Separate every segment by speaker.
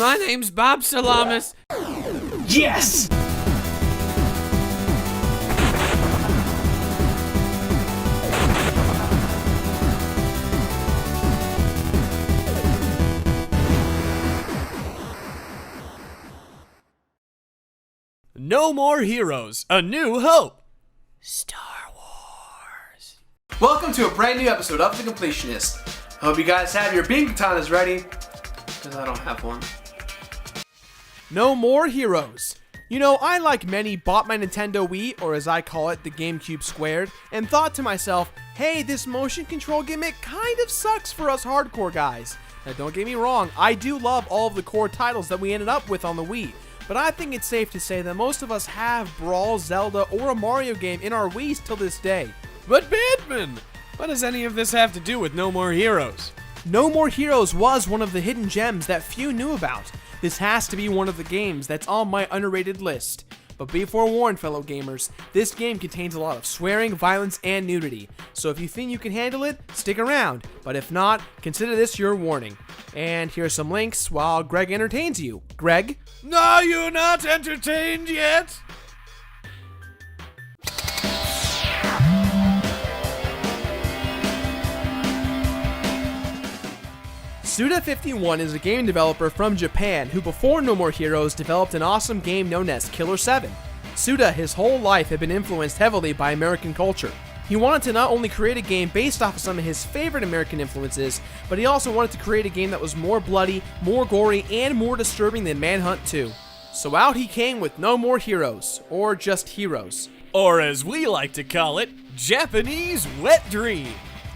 Speaker 1: My name's Bob Salamis.
Speaker 2: Yes!
Speaker 1: No More Heroes, A New Hope. Star Wars.
Speaker 2: Welcome to a brand new episode of The Completionist. I hope you guys have your beam katanas ready, because I don't have one.
Speaker 3: No More Heroes. You know, I, like many, bought my Nintendo Wii, or as I call it, the GameCube Squared, and thought to myself, hey, this motion control gimmick kind of sucks for us hardcore guys. Now don't get me wrong, I do love all of the core titles that we ended up with on the Wii, but I think it's safe to say that most of us have Brawl, Zelda, or a Mario game in our Wiis till this day.
Speaker 1: But Batman, what does any of this have to do with No More Heroes?
Speaker 3: No More Heroes was one of the hidden gems that few knew about. This has to be one of the games that's on my underrated list. But be forewarned, fellow gamers, this game contains a lot of swearing, violence, and nudity. So if you think you can handle it, stick around. But if not, consider this your warning. And here's some links while Greg entertains you. Greg?
Speaker 1: Are you not entertained yet?
Speaker 3: Suda51 is a game developer from Japan who before No More Heroes developed an awesome game known as Killer 7. Suda his whole life had been influenced heavily by American culture. He wanted to not only create a game based off of some of his favorite American influences, but he also wanted to create a game that was more bloody, more gory, and more disturbing than Manhunt 2. So out he came with No More Heroes, or just Heroes.
Speaker 1: Or as we like to call it, Japanese Wet Dream.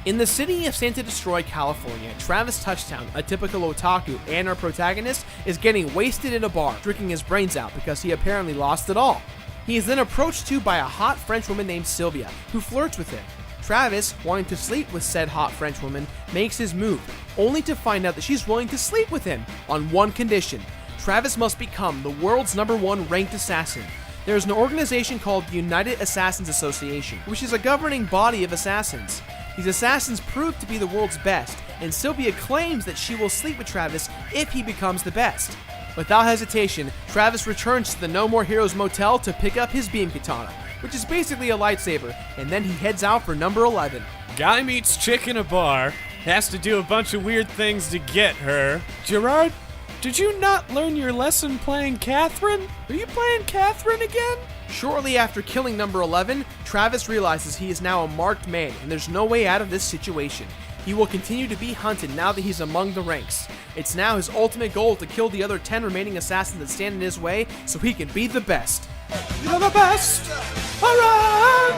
Speaker 3: In the city of Santa Destroy, California, Travis Touchdown, a typical otaku and our protagonist, is getting wasted in a bar, drinking his brains out because he apparently lost it all. He is then approached to by a hot French woman named Sylvia, who flirts with him. Travis, wanting to sleep with said hot French woman, makes his move, only to find out that she's willing to sleep with him on one condition. Travis must become the world's #1 ranked assassin. There is an organization called the United Assassins Association, which is a governing body of assassins. These assassins prove to be the world's best, and Sylvia claims that she will sleep with Travis if he becomes the best. Without hesitation, Travis returns to the No More Heroes motel to pick up his beam katana, which is basically a lightsaber, and then he heads out for number 11.
Speaker 1: Guy meets chick in a bar, has to do a bunch of weird things to get her. Gerard, did you not learn your lesson playing Catherine? Are you playing Catherine again?
Speaker 3: Shortly after killing number 11, Travis realizes he is now a marked man and there's no way out of this situation. He will continue to be hunted now that he's among the ranks. It's now his ultimate goal to kill the other 10 remaining assassins that stand in his way so he can be the best.
Speaker 1: You're the best around.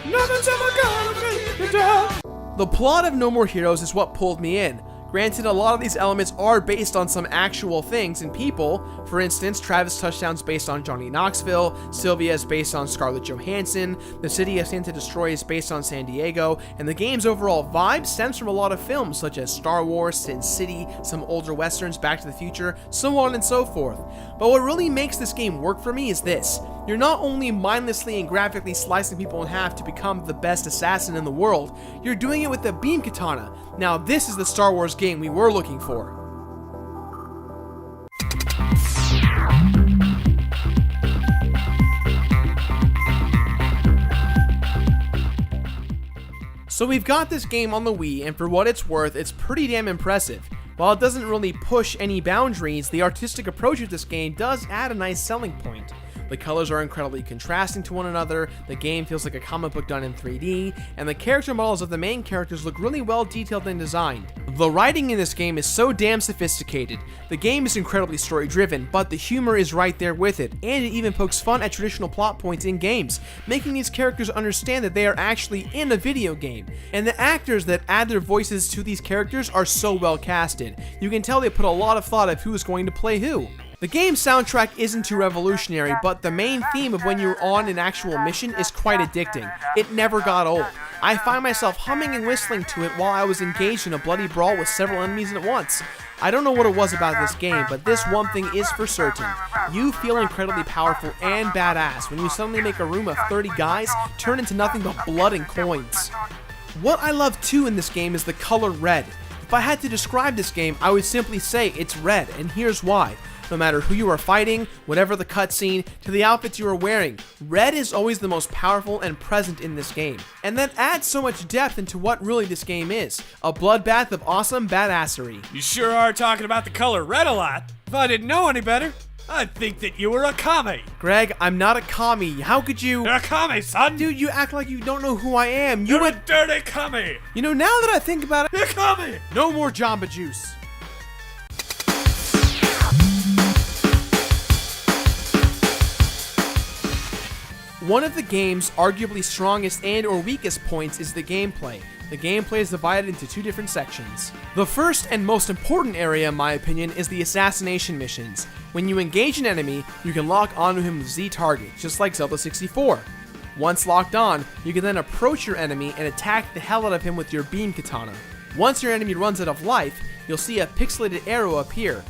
Speaker 1: Nothing's ever gonna take you down.
Speaker 3: The plot of No More Heroes is what pulled me in. Granted, a lot of these elements are based on some actual things and people. For instance, Travis Touchdown's based on Johnny Knoxville, Sylvia is based on Scarlett Johansson, the city of Santa Destroy is based on San Diego, and the game's overall vibe stems from a lot of films such as Star Wars, Sin City, some older westerns, Back to the Future, so on and so forth. But what really makes this game work for me is this. You're not only mindlessly and graphically slicing people in half to become the best assassin in the world, you're doing it with a beam katana. Now this is the Star Wars game we were looking for. So we've got this game on the Wii, and for what it's worth, it's pretty damn impressive. While it doesn't really push any boundaries, the artistic approach of this game does add a nice selling point. The colors are incredibly contrasting to one another, the game feels like a comic book done in 3D, and the character models of the main characters look really well detailed and designed. The writing in this game is so damn sophisticated. The game is incredibly story driven, but the humor is right there with it, and it even pokes fun at traditional plot points in games, making these characters understand that they are actually in a video game. And the actors that add their voices to these characters are so well casted. You can tell they put a lot of thought of who is going to play who. The game's soundtrack isn't too revolutionary, but the main theme of when you're on an actual mission is quite addicting. It never got old. I find myself humming and whistling to it while I was engaged in a bloody brawl with several enemies at once. I don't know what it was about this game, but this one thing is for certain. You feel incredibly powerful and badass when you suddenly make a room of 30 guys turn into nothing but blood and coins. What I love too in this game is the color red. If I had to describe this game, I would simply say it's red, and here's why. No matter who you are fighting, whatever the cutscene, to the outfits you are wearing, red is always the most powerful and present in this game. And that adds so much depth into what really this game is. A bloodbath of awesome badassery.
Speaker 1: You sure are talking about the color red a lot. If I didn't know any better, I'd think that you were a commie.
Speaker 3: Greg, I'm not a commie. How could you...
Speaker 1: You're a commie, son.
Speaker 3: Dude, you act like you don't know who I am.
Speaker 1: You're a dirty commie.
Speaker 3: You know, now that I think about it...
Speaker 1: You're a commie.
Speaker 3: No more Jamba Juice. One of the game's arguably strongest and or weakest points is the gameplay. The gameplay is divided into two different sections. The first and most important area, in my opinion, is the assassination missions. When you engage an enemy, you can lock onto him with Z target, just like Zelda 64. Once locked on, you can then approach your enemy and attack the hell out of him with your beam katana. Once your enemy runs out of life, you'll see a pixelated arrow appear.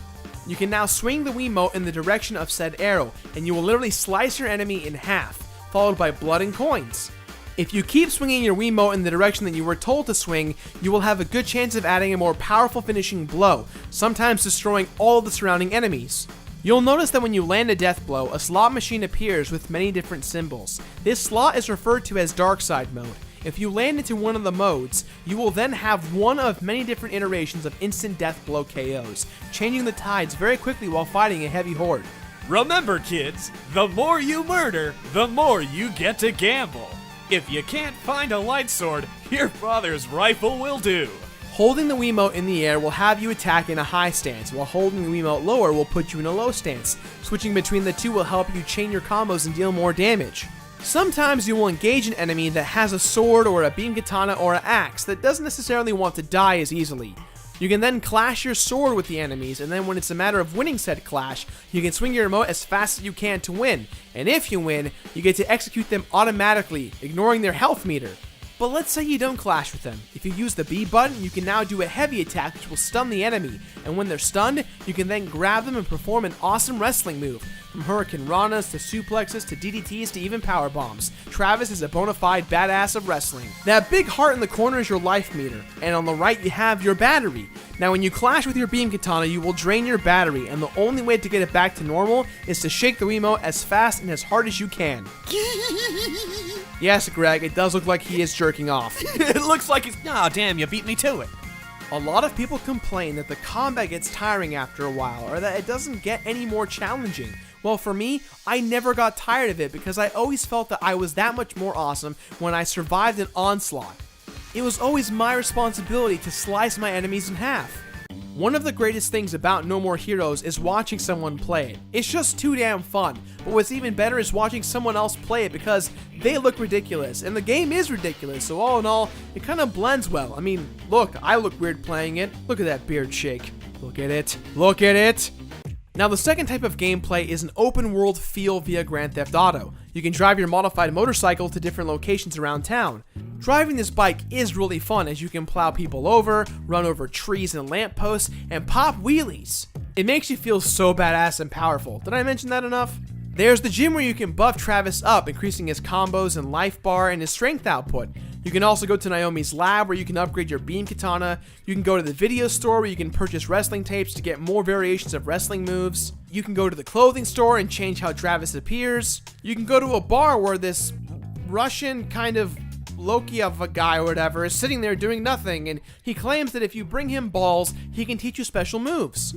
Speaker 3: You can now swing the Wiimote in the direction of said arrow, and you will literally slice your enemy in half, followed by blood and coins. If you keep swinging your Wiimote in the direction that you were told to swing, you will have a good chance of adding a more powerful finishing blow, sometimes destroying all of the surrounding enemies. You'll notice that when you land a death blow, a slot machine appears with many different symbols. This slot is referred to as Dark Side mode. If you land into one of the modes, you will then have one of many different iterations of instant death blow KOs, changing the tides very quickly while fighting a heavy horde.
Speaker 1: Remember, kids, the more you murder, the more you get to gamble. If you can't find a light sword, your father's rifle will do.
Speaker 3: Holding the Wiimote in the air will have you attack in a high stance, while holding the Wiimote lower will put you in a low stance. Switching between the two will help you chain your combos and deal more damage. Sometimes you will engage an enemy that has a sword or a beam katana or an axe that doesn't necessarily want to die as easily. You can then clash your sword with the enemies, and then when it's a matter of winning said clash, you can swing your remote as fast as you can to win. And if you win, you get to execute them automatically, ignoring their health meter. But let's say you don't clash with them. If you use the B button, you can now do a heavy attack which will stun the enemy, and when they're stunned, you can then grab them and perform an awesome wrestling move. From Hurricane Ranas to suplexes to DDTs to even power bombs, Travis is a bona fide badass of wrestling. That big heart in the corner is your life meter, and on the right you have your battery. Now when you clash with your beam katana, you will drain your battery, and the only way to get it back to normal is to shake the Wiimote as fast and as hard as you can. Yes, Greg, it does look like he is jerking off.
Speaker 1: It looks like he's... Aw, damn, you beat me to it.
Speaker 3: A lot of people complain that the combat gets tiring after a while, or that it doesn't get any more challenging. Well, for me, I never got tired of it because I always felt that I was that much more awesome when I survived an onslaught. It was always my responsibility to slice my enemies in half. One of the greatest things about No More Heroes is watching someone play it. It's just too damn fun. But what's even better is watching someone else play it because they look ridiculous, and the game is ridiculous, so all in all, it kind of blends well. I mean, look, I look weird playing it. Look at that beard shake. Look at it. Look at it. Now, the second type of gameplay is an open world feel via Grand Theft Auto. You can drive your modified motorcycle to different locations around town. Driving this bike is really fun as you can plow people over, run over trees and lampposts, and pop wheelies. It makes you feel so badass and powerful. Did I mention that enough? There's the gym where you can buff Travis up, increasing his combos and life bar and his strength output. You can also go to Naomi's lab where you can upgrade your beam katana. You can go to the video store where you can purchase wrestling tapes to get more variations of wrestling moves. You can go to the clothing store and change how Travis appears. You can go to a bar where this Russian kind of Loki of a guy or whatever is sitting there doing nothing, and he claims that if you bring him balls, he can teach you special moves.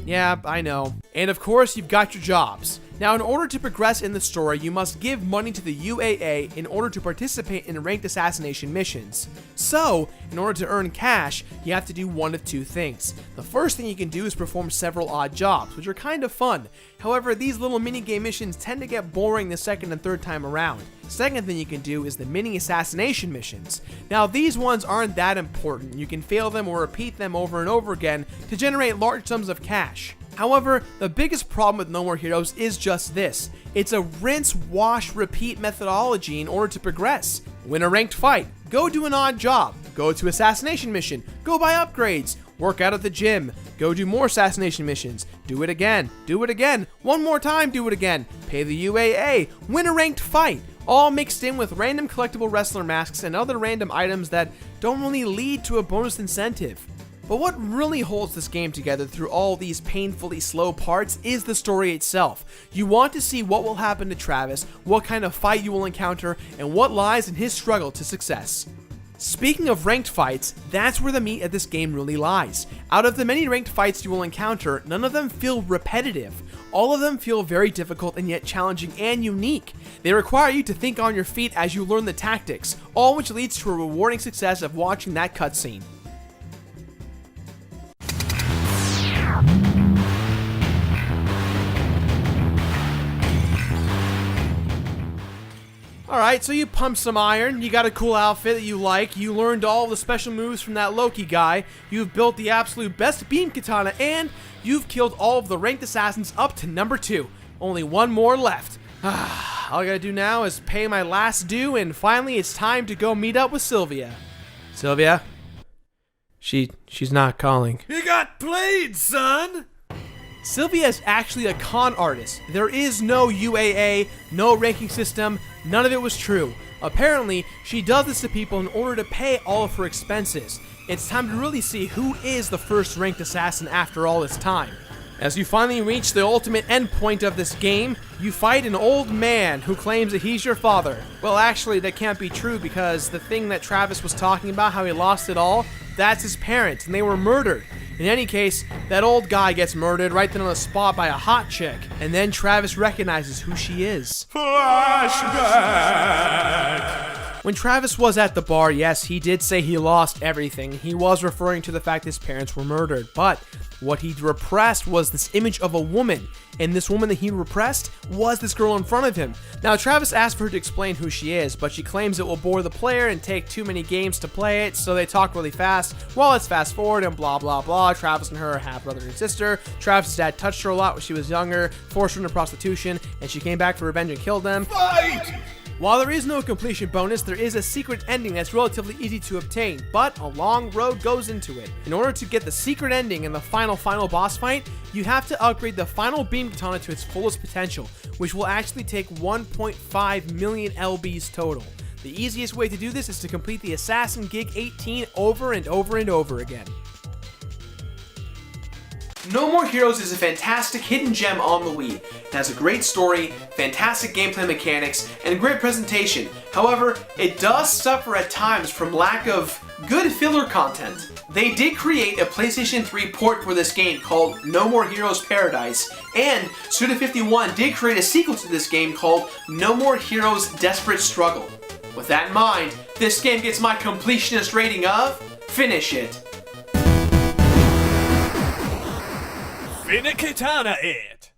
Speaker 3: Yeah, I know. And of course, you've got your jobs. Now, in order to progress in the story, you must give money to the UAA in order to participate in ranked assassination missions. So, in order to earn cash, you have to do one of two things. The first thing you can do is perform several odd jobs, which are kind of fun. However, these little minigame missions tend to get boring the second and third time around. Second thing you can do is the mini assassination missions. Now, these ones aren't that important. You can fail them or repeat them over and over again to generate large sums of cash. However, the biggest problem with No More Heroes is just this. It's a rinse, wash, repeat methodology in order to progress. Win a ranked fight, go do an odd job, go to assassination mission, go buy upgrades, work out at the gym, go do more assassination missions, do it again, one more time, do it again, pay the UAA, win a ranked fight. all mixed in with random collectible wrestler masks and other random items that don't really lead to a bonus incentive. But what really holds this game together through all these painfully slow parts is the story itself. You want to see what will happen to Travis, what kind of fight you will encounter, and what lies in his struggle to success. Speaking of ranked fights, that's where the meat of this game really lies. Out of the many ranked fights you will encounter, none of them feel repetitive. All of them feel very difficult and yet challenging and unique. They require you to think on your feet as you learn the tactics, all which leads to a rewarding success of watching that cutscene. Alright, so you pumped some iron, you got a cool outfit that you like, you learned all the special moves from that Loki guy, you've built the absolute best beam katana, and you've killed all of the ranked assassins up to number 2. Only one more left. All I gotta do now is pay my last due, and finally it's time to go meet up with Sylvia. Sylvia? She's not calling.
Speaker 1: You got played, son!
Speaker 3: Sylvia is actually a con artist. There is no UAA, no ranking system, none of it was true. Apparently, she does this to people in order to pay all of her expenses. It's time to really see who is the first ranked assassin after all this time. As you finally reach the ultimate endpoint of this game, you fight an old man who claims that he's your father. Well, actually, that can't be true because the thing that Travis was talking about, how he lost it all, that's his parents, and they were murdered. In any case, that old guy gets murdered right then on the spot by a hot chick, and then Travis recognizes who she is.
Speaker 1: Flashback!
Speaker 3: When Travis was at the bar, yes, he did say he lost everything. He was referring to the fact his parents were murdered, but what he repressed was this image of a woman, and this woman that he repressed was this girl in front of him. Now, Travis asked for her to explain who she is, but she claims it will bore the player and take too many games to play it, so they talk really fast. Well, let's fast forward and blah blah blah. Travis and her are half brother and sister. Travis' dad touched her a lot when she was younger, forced her into prostitution, and she came back for revenge and killed them.
Speaker 1: Fight!
Speaker 3: While there is no completion bonus, there is a secret ending that's relatively easy to obtain, but a long road goes into it. In order to get the secret ending in the final boss fight, you have to upgrade the final beam katana to its fullest potential, which will actually take 1.5 million LBs total. The easiest way to do this is to complete the Assassin Gig 18 over and over and over again.
Speaker 2: No More Heroes is a fantastic hidden gem on the Wii. It has a great story, fantastic gameplay mechanics, and a great presentation. However, it does suffer at times from lack of good filler content. They did create a PlayStation 3 port for this game called No More Heroes Paradise, and Suda51 did create a sequel to this game called No More Heroes Desperate Struggle. With that in mind, this game gets my completionist rating of Finish It.
Speaker 1: Finikatana it!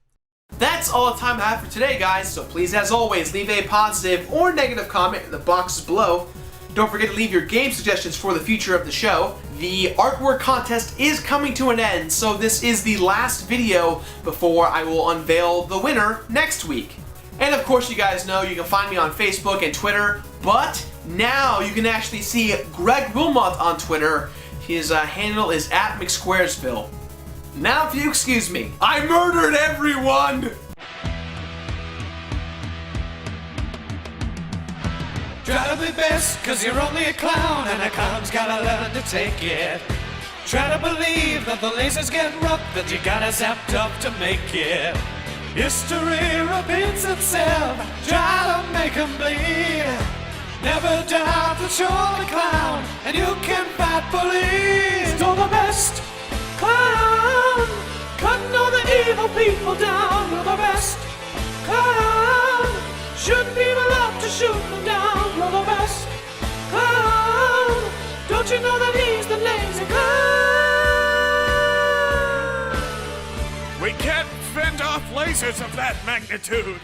Speaker 2: That's all the time I have for today, guys, so please, as always, leave a positive or negative comment in the boxes below. Don't forget to leave your game suggestions for the future of the show. The artwork contest is coming to an end, so this is the last video before I will unveil the winner next week. And of course, you guys know you can find me on Facebook and Twitter, but now you can actually see Greg Wilmot on Twitter. His handle is @McSquaresville. Now if you excuse me, I murdered everyone!
Speaker 1: Try to be best, cause you're only a clown, and a clown's gotta learn to take it. Try to believe that the lasers get rough, that you gotta zapped up to make it. History repeats itself, try to make 'em bleed. Never doubt that you're the clown, and you can fight police. You're the best clown, cutting all the evil people down. You're the best clown, shoot people up to shoot them down. You're the best clown, don't you know that he's the lazy clown? We can't fend off lasers of that magnitude.